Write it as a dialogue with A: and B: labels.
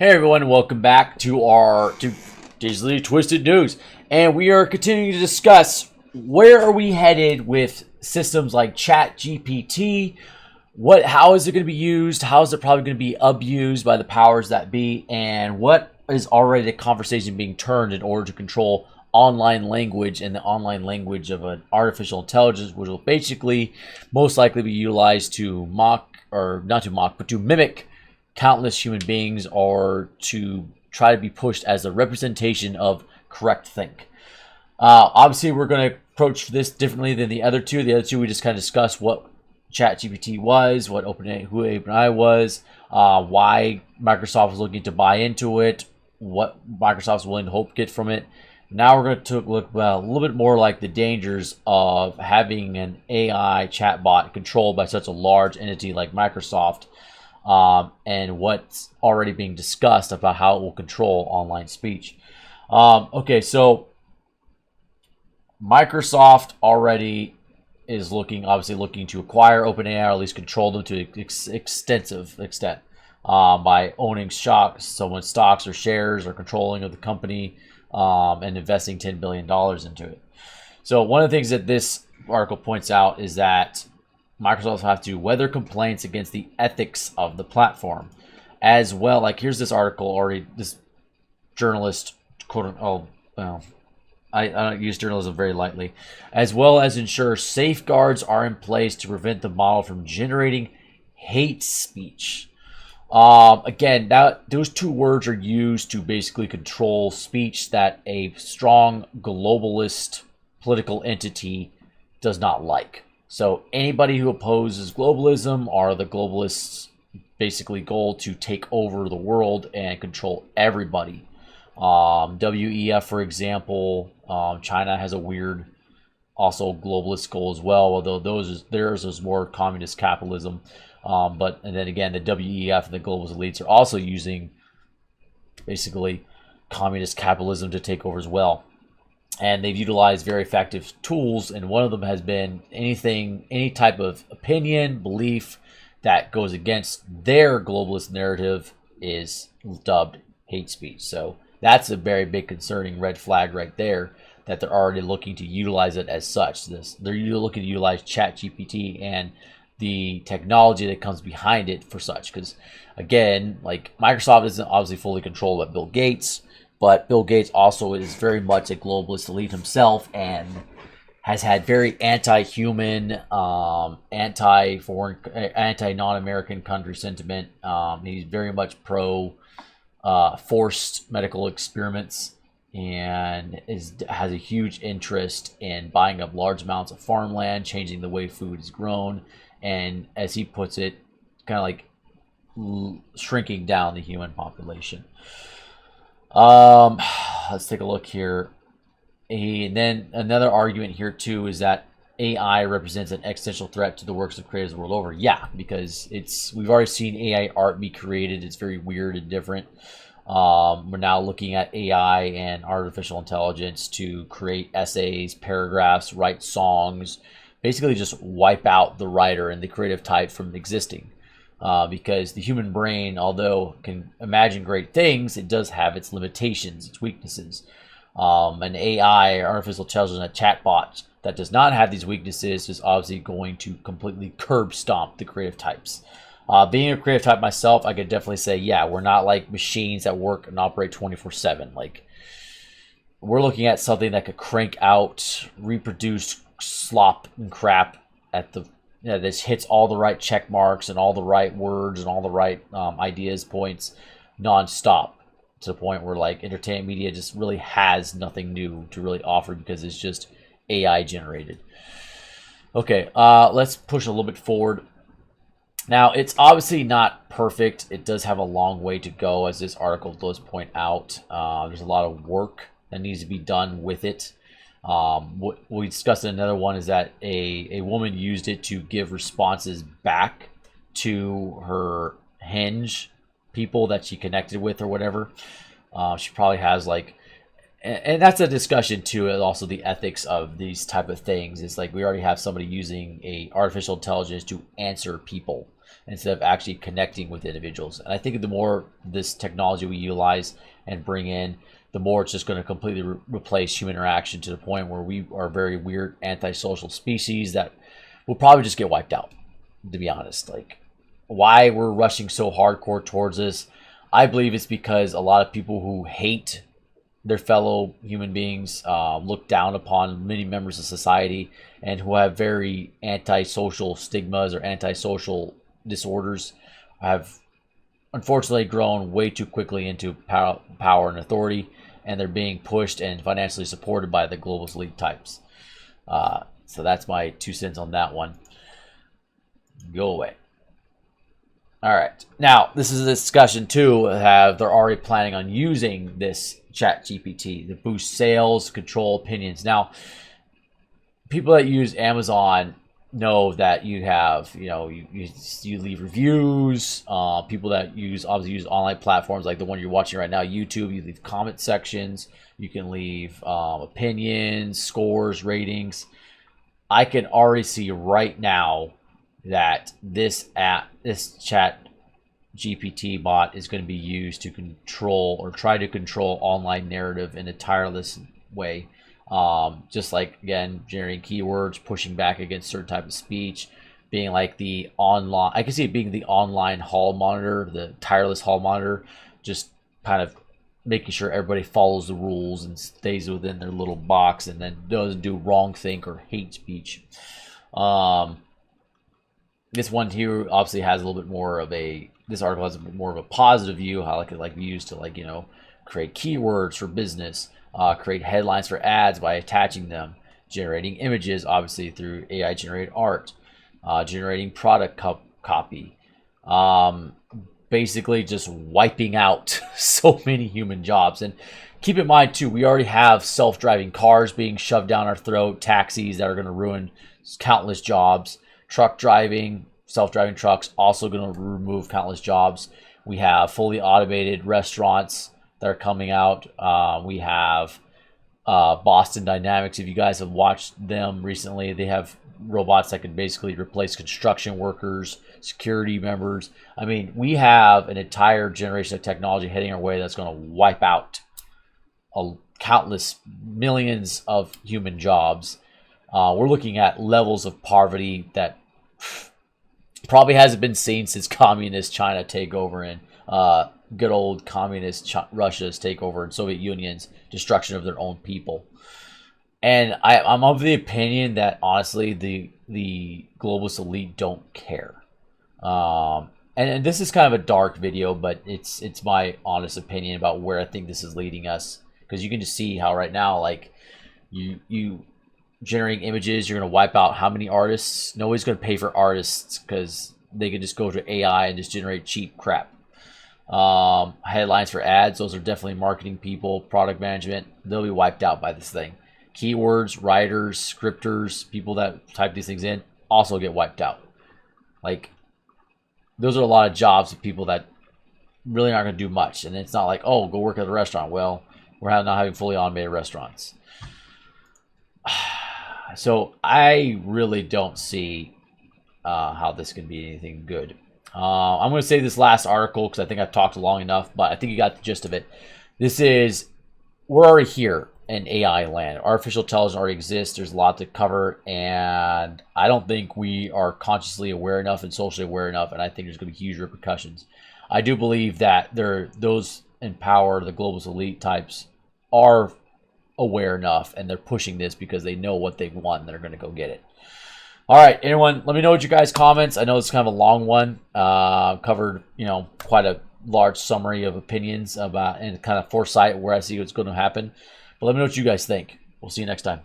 A: Hey everyone, welcome back to our Digitally Twisted News. And we are continuing to discuss where are we headed with systems like ChatGPT, how is it going to be used, how is it probably going to be abused by the powers that be, and what is already the conversation being turned in order to control online language and the online language of an artificial intelligence, which will basically most likely be utilized to to mimic countless human beings, or to try to be pushed as a representation of correct think. Obviously, we're going to approach this differently than the other two. The other two, we just kind of discussed what ChatGPT was, who OpenAI was, why Microsoft was looking to buy into it, what Microsoft's willing to hope to get from it. Now we're going to look a little bit more like the dangers of having an AI chatbot controlled by such a large entity like Microsoft, and what's already being discussed about how it will control online speech. Okay, so Microsoft already is obviously looking to acquire OpenAI, or at least control them to an extensive extent, by owning someone's stocks or shares or controlling of the company, and investing $10 billion into it. So one of the things that this article points out is that Microsoft will have to weather complaints against the ethics of the platform, as well. Like, here's this article already. This journalist, I don't use journalism very lightly, as well as ensure safeguards are in place to prevent the model from generating hate speech. Again, those two words are used to basically control speech that a strong globalist political entity does not like. So anybody who opposes globalism, are the globalists' basically goal to take over the world and control everybody. WEF, for example, China has a weird, also globalist goal as well, although theirs is more communist capitalism. And then again, the WEF and the globalist elites are also using basically communist capitalism to take over as well. And they've utilized very effective tools, and one of them has been any type of opinion, belief that goes against their globalist narrative is dubbed hate speech. So that's a very big concerning red flag right there, that they're already looking to utilize it as such. They're looking to utilize ChatGPT and the technology that comes behind it for such. Because again, like, Microsoft isn't obviously fully controlled by Bill Gates, but Bill Gates also is very much a globalist elite himself, and has had very anti-human, anti-foreign, anti-non-American country sentiment. He's very much pro forced medical experiments, and has a huge interest in buying up large amounts of farmland, changing the way food is grown, and, as he puts it, kind of like shrinking down the human population. Let's take a look here. And then another argument here too is that AI represents an existential threat to the works of creators the world over. Yeah, because we've already seen AI art be created. It's very weird and different. We're now looking at AI and artificial intelligence to create essays, paragraphs, write songs, basically just wipe out the writer and the creative type from existing. Because the human brain, although can imagine great things, it does have its limitations, its weaknesses. An AI, artificial intelligence, a chatbot that does not have these weaknesses is obviously going to completely curb stomp the creative types. Being a creative type myself, I could definitely say, yeah, we're not like machines that work and operate 24/7. Like, we're looking at something that could crank out, reproduce slop and crap at the this hits all the right check marks and all the right words and all the right ideas, points, nonstop, to the point where, like, entertainment media just really has nothing new to really offer because it's just AI generated. Okay, let's push a little bit forward. Now, it's obviously not perfect. It does have a long way to go, as this article does point out. There's a lot of work that needs to be done with it. What we discussed in another one is that a woman used it to give responses back to her Hinge people that she connected with or whatever. She probably has, like, and that's a discussion too, and also the ethics of these type of things. It's like we already have somebody using a artificial intelligence to answer people instead of actually connecting with individuals. And I think the more this technology we utilize and bring in, the more it's just going to completely replace human interaction, to the point where we are a very weird antisocial species that will probably just get wiped out, to be honest. Like, why we're rushing so hardcore towards this, I believe it's because a lot of people who hate their fellow human beings, look down upon many members of society, and who have very antisocial stigmas or antisocial disorders, have unfortunately grown way too quickly into power and authority, and they're being pushed and financially supported by the globalist elite types. So that's my 2 cents on that one. Go away. All right. Now, this is a discussion too. They're already planning on using this ChatGPT to boost sales, control opinions. Now, people that use Amazon know that you have, you leave reviews. People that obviously use online platforms like the one you're watching right now, YouTube, you leave comment sections. You can leave opinions, scores, ratings. I can already see right now that this Chat GPT bot is going to be used to control, or try to control, online narrative in a tireless way. Just like, again, generating keywords, pushing back against certain type of speech, being like the online, I can see it being the online hall monitor, the tireless hall monitor, just kind of making sure everybody follows the rules and stays within their little box, and then doesn't do wrong think or hate speech. This one here obviously has a little bit more of this article has a bit more of a positive view, how it could be used to create keywords for business, create headlines for ads by attaching them, generating images obviously through AI generated art, generating product copy, basically just wiping out so many human jobs. And keep in mind too, we already have self-driving cars being shoved down our throat, taxis that are going to ruin countless jobs, truck driving, self-driving trucks also going to remove countless jobs. We have fully automated restaurants that are coming out. We have Boston Dynamics. If you guys have watched them recently, they have robots that can basically replace construction workers, security members. I mean, we have an entire generation of technology heading our way that's going to wipe out countless millions of human jobs. We're looking at levels of poverty that probably hasn't been seen since communist China takeover and good old communist Russia's takeover and Soviet Union's destruction of their own people. And I'm of the opinion that honestly the globalist elite don't care. And this is kind of a dark video, but it's my honest opinion about where I think this is leading us, because you can just see how right now, like, you generating images, you're going to wipe out how many artists? Nobody's going to pay for artists because they can just go to AI and just generate cheap crap. Headlines for ads, those are definitely marketing people, product management. They'll be wiped out by this thing. Keywords, writers, scripters, people that type these things in also get wiped out. Like, those are a lot of jobs of people that really aren't going to do much. And it's not like, oh, go work at a restaurant. Well, we're not having fully automated restaurants. So I really don't see how this can be anything good. I'm going to say this last article because I think I've talked long enough, but I think you got the gist of it. We're already here in AI land. Artificial intelligence already exists. There's a lot to cover, and I don't think we are consciously aware enough and socially aware enough, and I think there's going to be huge repercussions. I do believe that those in power, the globalist elite types, are aware enough, and they're pushing this because they know what they want and they're going to go get it. All right, anyone, let me know what you guys' comments. I know it's kind of a long one. Covered, quite a large summary of opinions about and kind of foresight where I see what's going to happen. But let me know what you guys think. We'll see you next time.